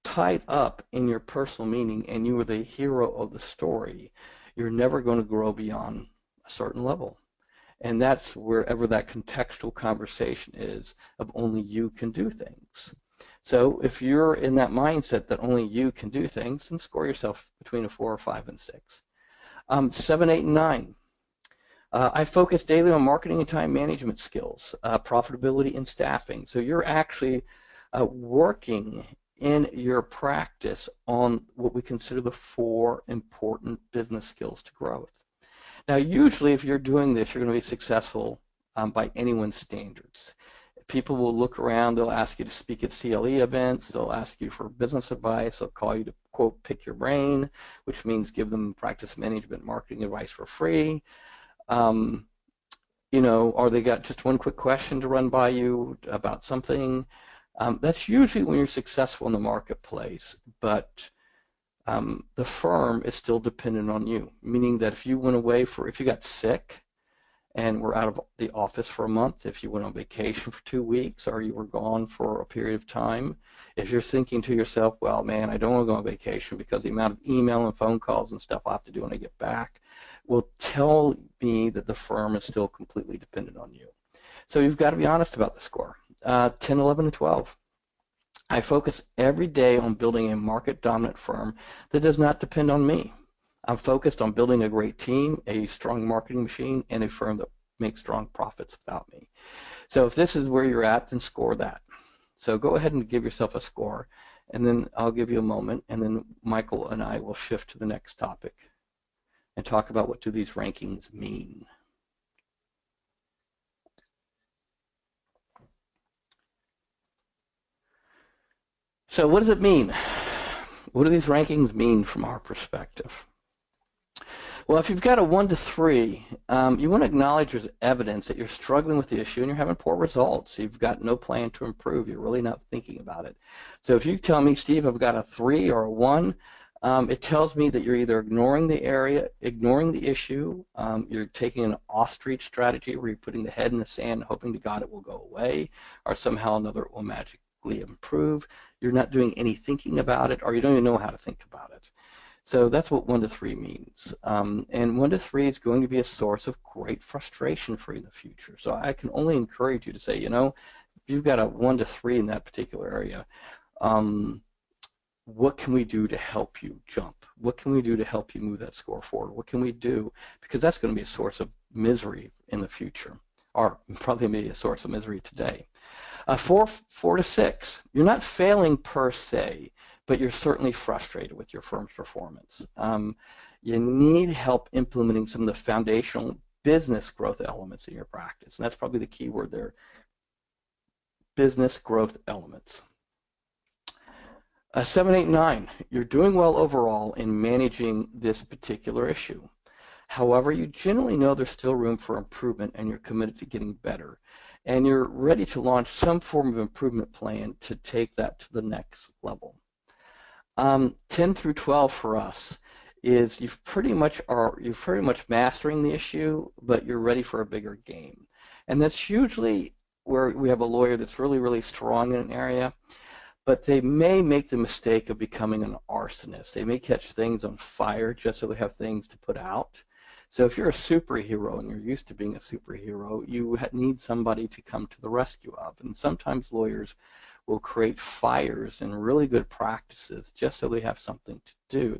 tied up in your personal meaning and you are the hero of the story, you're never going to grow beyond a certain level. And that's wherever that contextual conversation is of only you can do things. So if you're in that mindset that only you can do things, then score yourself between a 4, 5, and 6. 7, 8, and 9. I focus daily on marketing and time management skills, profitability and staffing. So you're actually working in your practice on what we consider the 4 important business skills to growth. Now, usually if you're doing this, you're going to be successful by anyone's standards. People will look around, they'll ask you to speak at CLE events, they'll ask you for business advice, they'll call you to, quote, pick your brain, which means give them practice management marketing advice for free. You know, or they got just one quick question to run by you about something. That's usually when you're successful in the marketplace, but the firm is still dependent on you, meaning that if you went away if you got sick and were out of the office for a month, if you went on vacation for 2 weeks, or you were gone for a period of time, if you're thinking to yourself, well, man, I don't want to go on vacation because the amount of email and phone calls and stuff I'll have to do when I get back will tell me that the firm is still completely dependent on you. So you've got to be honest about the score. 10, 11, and 12. I focus every day on building a market-dominant firm that does not depend on me. I'm focused on building a great team, a strong marketing machine, and a firm that makes strong profits without me. So if this is where you're at, then score that. So go ahead and give yourself a score, and then I'll give you a moment, and then Michael and I will shift to the next topic and talk about what do these rankings mean. So what does it mean? What do these rankings mean from our perspective? Well, if you've got a 1 to 3, you want to acknowledge there's evidence that you're struggling with the issue and you're having poor results. You've got no plan to improve. You're really not thinking about it. So if you tell me, Steve, I've got a 3 or a 1, it tells me that you're either ignoring the area, ignoring the issue, you're taking an ostrich strategy where you're putting the head in the sand, hoping to God it will go away, or somehow another it will magically improve. You're not doing any thinking about it, or you don't even know how to think about it. So that's what 1 to 3 means. And 1 to 3 is going to be a source of great frustration for you in the future. So I can only encourage you to say, you know, if you've got a 1 to 3 in that particular area, what can we do to help you jump? What can we do to help you move that score forward? What can we do? Because that's going to be a source of misery in the future, or probably maybe a source of misery today. 4 to 6, you're not failing per se, but you're certainly frustrated with your firm's performance. You need help implementing some of the foundational business growth elements in your practice, and that's probably the key word there, business growth elements. 7, 8, 9, you're doing well overall in managing this particular issue. However, you generally know there's still room for improvement and you're committed to getting better. And you're ready to launch some form of improvement plan to take that to the next level. 10 through 12 for us is you're pretty much mastering the issue, but you're ready for a bigger game. And that's usually where we have a lawyer that's really, really strong in an area, but they may make the mistake of becoming an arsonist. They may catch things on fire just so they have things to put out. So if you're a superhero and you're used to being a superhero, you need somebody to come to the rescue of. And sometimes lawyers will create fires in really good practices just so they have something to do.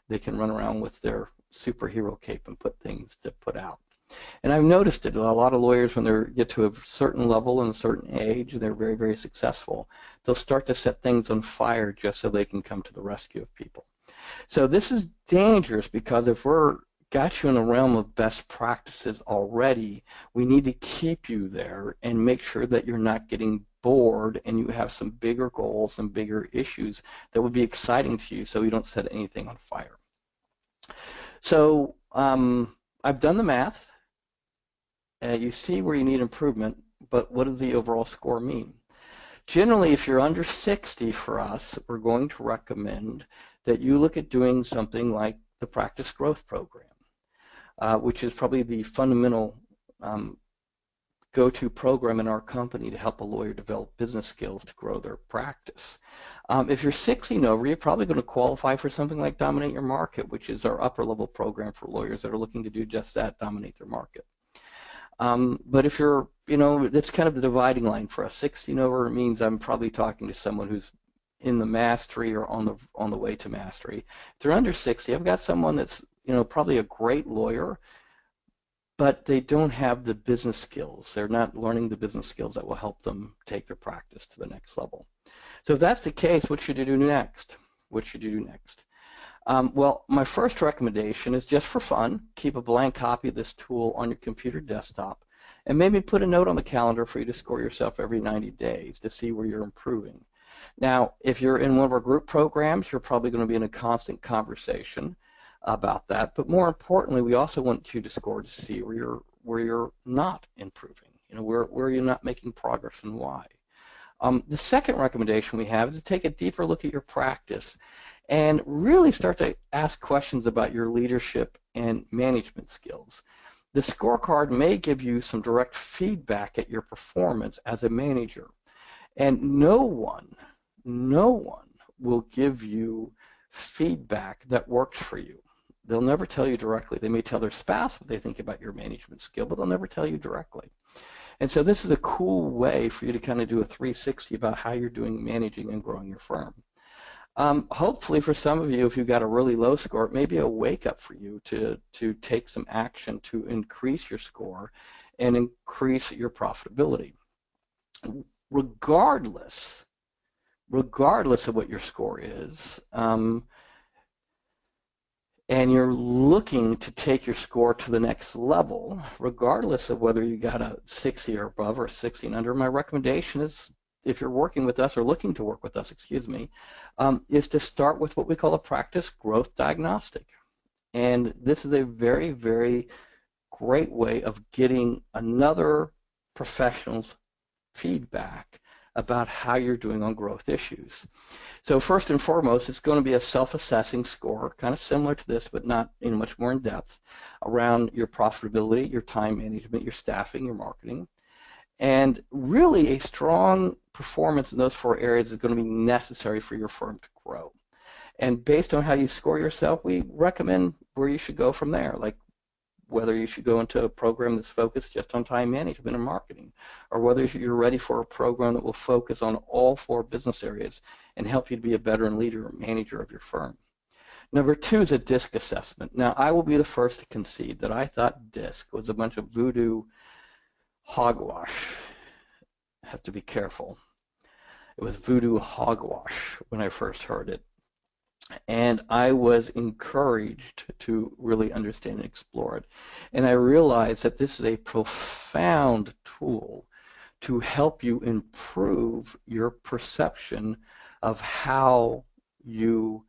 They can run around with their superhero cape and put things to put out. And I've noticed it. A lot of lawyers, when they get to a certain level and a certain age, they're very, very successful, they'll start to set things on fire just so they can come to the rescue of people. So this is dangerous because if we're got you in a realm of best practices already, we need to keep you there and make sure that you're not getting bored and you have some bigger goals and bigger issues that would be exciting to you so you don't set anything on fire. So I've done the math. You see where you need improvement, but what does the overall score mean? Generally, if you're under 60 for us, we're going to recommend that you look at doing something like the Practice Growth Program, which is probably the fundamental go-to program in our company to help a lawyer develop business skills to grow their practice. If you're 60 and over, you're probably going to qualify for something like Dominate Your Market, which is our upper-level program for lawyers that are looking to do just that, dominate their market. But if you're, that's kind of the dividing line for us. 60 and over means I'm probably talking to someone who's in the mastery or on the way to mastery. If they're under 60, I've got someone that's, probably a great lawyer, but they don't have the business skills. They're not learning the business skills that will help them take their practice to the next level. So if that's the case, what should you do next? What should you do next? Well, my first recommendation is just for fun, keep a blank copy of this tool on your computer desktop and maybe put a note on the calendar for you to score yourself every 90 days to see where you're improving. Now, if you're in one of our group programs, you're probably going to be in a constant conversation about that. But more importantly, we also want you to score to see where you're not improving, where you're not making progress and why. The second recommendation we have is to take a deeper look at your practice and really start to ask questions about your leadership and management skills. The scorecard may give you some direct feedback at your performance as a manager. And no one will give you feedback that works for you. They'll never tell you directly. They may tell their spouse what they think about your management skill, but they'll never tell you directly. And so this is a cool way for you to kind of do a 360 about how you're doing managing and growing your firm. Hopefully for some of you, if you've got a really low score, it may be a wake-up for you to take some action to increase your score and increase your profitability. Regardless of what your score is, and you're looking to take your score to the next level, regardless of whether you got a 60 or above or a 60 and under, my recommendation is, if you're working with us or looking to work with us, is to start with what we call a practice growth diagnostic. And this is a very, very great way of getting another professional's feedback about how you're doing on growth issues. So first and foremost, it's going to be a self-assessing score, kind of similar to this, but not much more in depth, around your profitability, your time management, your staffing, your marketing. And really a strong performance in those 4 areas is going to be necessary for your firm to grow. And based on how you score yourself, we recommend where you should go from there, like whether you should go into a program that's focused just on time management and marketing, or whether you're ready for a program that will focus on all 4 business areas and help you to be a better leader or manager of your firm. Number 2 is a DISC assessment. Now, I will be the first to concede that I thought DISC was a bunch of voodoo hogwash. I have to be careful. It was voodoo hogwash when I first heard it. And I was encouraged to really understand and explore it. And I realized that this is a profound tool to help you improve your perception of how you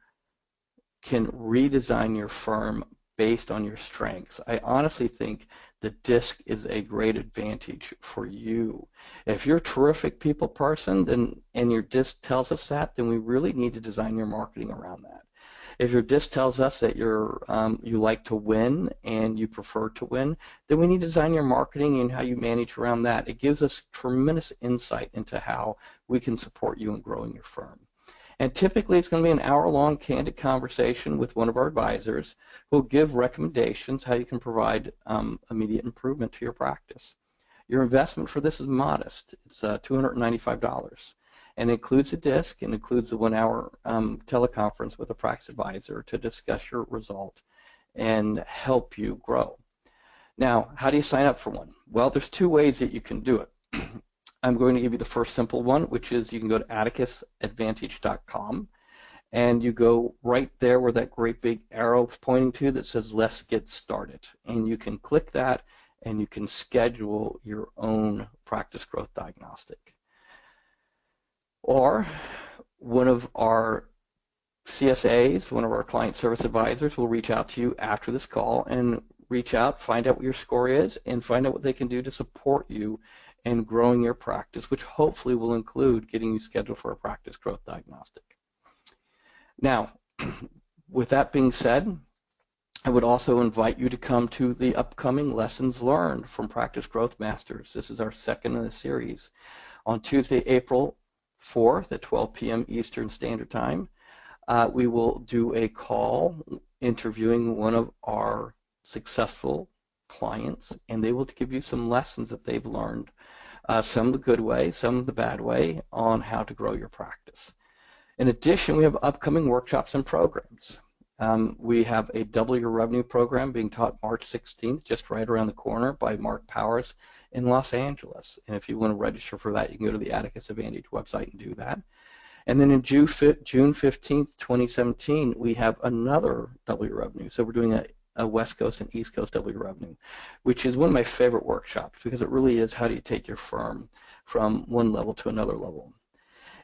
can redesign your firm based on your strengths. I honestly think the DISC is a great advantage for you. If you're a terrific people person, and your DISC tells us that, then we really need to design your marketing around that. If your DISC tells us that you like to win and you prefer to win, then we need to design your marketing and how you manage around that. It gives us tremendous insight into how we can support you in growing your firm. And typically it's going to be an hour-long candid conversation with one of our advisors who will give recommendations how you can provide immediate improvement to your practice. Your investment for this is modest. It's $295, and it includes a DISC and includes the 1-hour teleconference with a practice advisor to discuss your result and help you grow. Now, how do you sign up for one? Well, there's 2 ways that you can do it. I'm going to give you the first simple one, which is you can go to atticusadvantage.com, and you go right there where that great big arrow is pointing to that says let's get started, and you can click that and you can schedule your own practice growth diagnostic. Or one of our CSAs, one of our client service advisors, will reach out to you after this call and find out what your score is, and find out what they can do to support you in growing your practice, which hopefully will include getting you scheduled for a practice growth diagnostic. Now, with that being said, I would also invite you to come to the upcoming Lessons Learned from Practice Growth Masters. This is our second in the series. On Tuesday, April 4th at 12 p.m. Eastern Standard Time, we will do a call interviewing one of our successful clients, and they will give you some lessons that they've learned, some the good way, some the bad way, on how to grow your practice. In addition, we have upcoming workshops and programs. We have a Double Your Revenue program being taught March 16th, just right around the corner by Mark Powers in Los Angeles. And if you want to register for that, you can go to the Atticus Advantage website and do that. And then in June 15th, 2017, we have another Double Your Revenue. So we're doing a West Coast and East Coast Double Your Revenue, which is one of my favorite workshops because it really is how do you take your firm from one level to another level.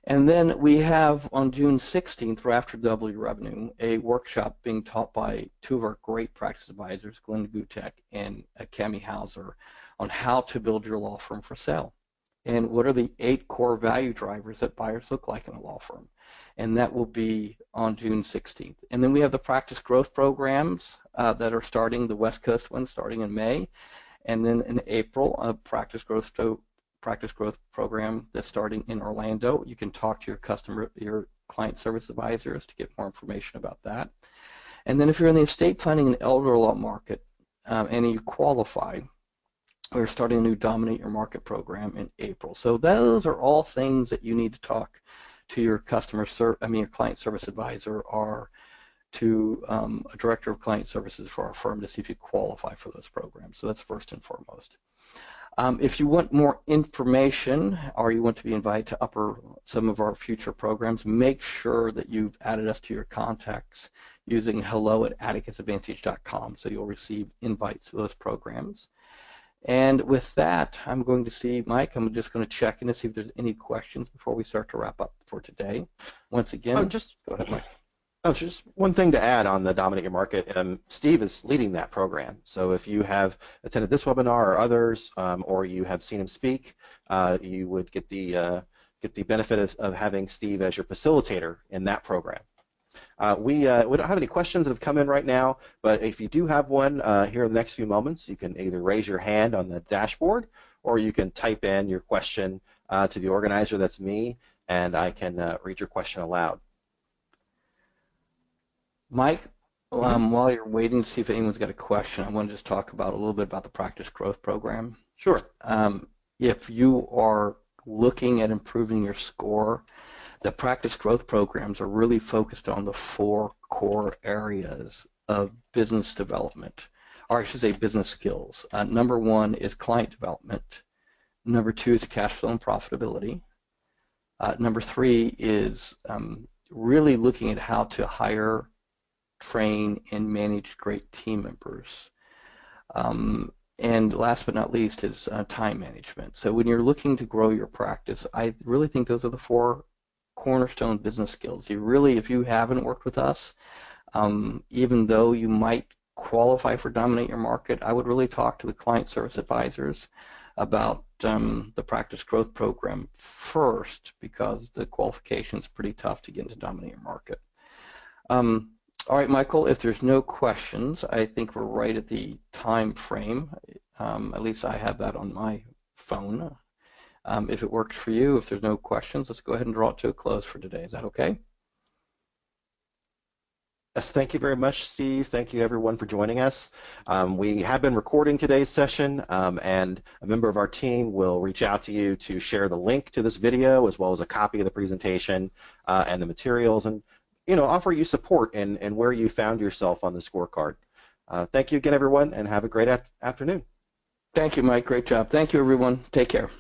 And then we have on June 16th, right after Double Your Revenue, a workshop being taught by two of our great practice advisors, Glenn Gutek and Cami Hauser, on how to build your law firm for sale. And what are the 8 core value drivers that buyers look like in a law firm? And that will be on June 16th. And then we have the practice growth programs that are starting, the West Coast one starting in May. And then in April, a practice growth program that's starting in Orlando. You can talk to your client service advisors to get more information about that. And then if you're in the estate planning and elder law market and you qualify, we're starting a new Dominate Your Market program in April. So those are all things that you need to talk to your your client service advisor or to a director of client services for our firm to see if you qualify for those programs. So that's first and foremost. If you want more information or you want to be invited to some of our future programs, make sure that you've added us to your contacts using hello@atticusadvantage.com so you'll receive invites to those programs. And with that, I'm going to see Mike. I'm just going to check in to see if there's any questions before we start to wrap up for today. Once again, go ahead, Mike. Oh, just one thing to add on the Dominate Your Market. Steve is leading that program. So if you have attended this webinar or others, or you have seen him speak, you would get the benefit of having Steve as your facilitator in that program. We don't have any questions that have come in right now, but if you do have one here in the next few moments, you can either raise your hand on the dashboard or you can type in your question to the organizer, that's me, and I can read your question aloud. Mike, while you're waiting to see if anyone's got a question, I want to just talk a little bit about the Practice Growth Program. Sure. If you are looking at improving your score, the Practice Growth Programs are really focused on the 4 core areas of business development, or I should say business skills. Number 1 is client development. Number 2 is cash flow and profitability. Number 3 is really looking at how to hire, train, and manage great team members. And last but not least is time management. So when you're looking to grow your practice, I really think those are the 4 cornerstone business skills. You really, if you haven't worked with us, even though you might qualify for Dominate Your Market, I would really talk to the client service advisors about the Practice Growth Program first, because the qualification is pretty tough to get into Dominate Your Market. All right, Michael, if there's no questions, I think we're right at the time frame. At least I have that on my phone. If it works for you, if there's no questions, let's go ahead and draw it to a close for today. Is that okay? Yes, thank you very much, Steve. Thank you, everyone, for joining us. We have been recording today's session, and a member of our team will reach out to you to share the link to this video as well as a copy of the presentation and the materials, and offer you support in where you found yourself on the scorecard. Thank you again, everyone, and have a great afternoon. Thank you, Mike. Great job. Thank you, everyone. Take care.